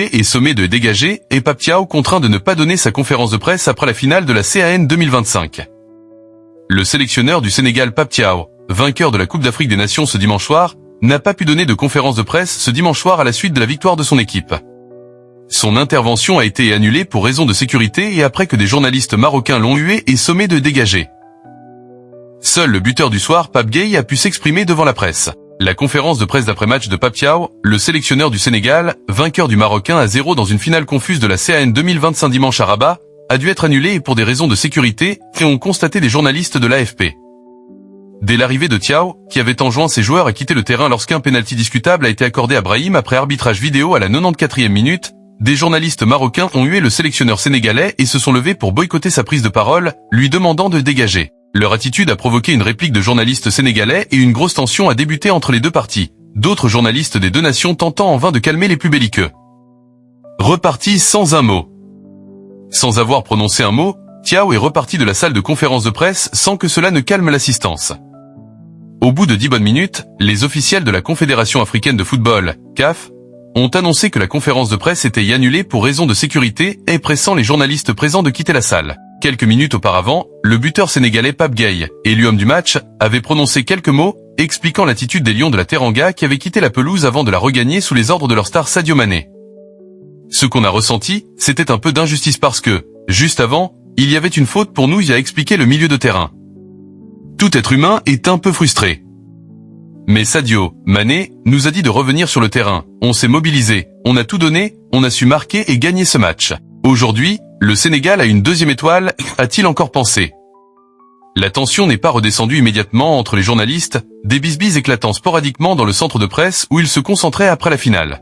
Sénégalais est sommé de dégager et Pape Thiaw contraint de ne pas donner sa conférence de presse après la finale de la CAN 2025. Le sélectionneur du Sénégal Pape Thiaw, vainqueur de la Coupe d'Afrique des Nations ce dimanche soir, n'a pas pu donner de conférence de presse ce dimanche soir à la suite de la victoire de son équipe. Son intervention a été annulée pour raison de sécurité et après que des journalistes marocains l'ont hué et sommé de dégager. Seul le buteur du soir, Pape Gueye, a pu s'exprimer devant la presse. La conférence de presse d'après-match de Pape Thiaw, le sélectionneur du Sénégal, vainqueur du Maroc 1-0 dans une finale confuse de la CAN 2025 dimanche à Rabat, a dû être annulée pour des raisons de sécurité, et ont constaté des journalistes de l'AFP. Dès l'arrivée de Thiaw, qui avait enjoint ses joueurs à quitter le terrain lorsqu'un pénalty discutable a été accordé à Brahim après arbitrage vidéo à la 94e minute, des journalistes marocains ont hué le sélectionneur sénégalais et se sont levés pour boycotter sa prise de parole, lui demandant de dégager. Leur attitude a provoqué une réplique de journalistes sénégalais et une grosse tension a débuté entre les deux parties, d'autres journalistes des deux nations tentant en vain de calmer les plus belliqueux. Reparti sans un mot. Sans avoir prononcé un mot, Thiaw est reparti de la salle de conférence de presse sans que cela ne calme l'assistance. Au bout de 10 bonnes minutes, les officiels de la Confédération africaine de football, CAF, ont annoncé que la conférence de presse était annulée pour raison de sécurité et pressant les journalistes présents de quitter la salle. Quelques minutes auparavant, le buteur sénégalais Pape Gueye, élu homme du match, avait prononcé quelques mots, expliquant l'attitude des Lions de la Teranga qui avaient quitté la pelouse avant de la regagner sous les ordres de leur star Sadio Mané. Ce qu'on a ressenti, c'était un peu d'injustice parce que, juste avant, il y avait une faute pour nous, y a expliqué le milieu de terrain. Tout être humain est un peu frustré. Mais Sadio Mané nous a dit de revenir sur le terrain, on s'est mobilisé, on a tout donné, on a su marquer et gagner ce match. Aujourd'hui, le Sénégal a une deuxième étoile, a-t-il encore pensé. La tension n'est pas redescendue immédiatement entre les journalistes, des bisbis éclatant sporadiquement dans le centre de presse où ils se concentraient après la finale.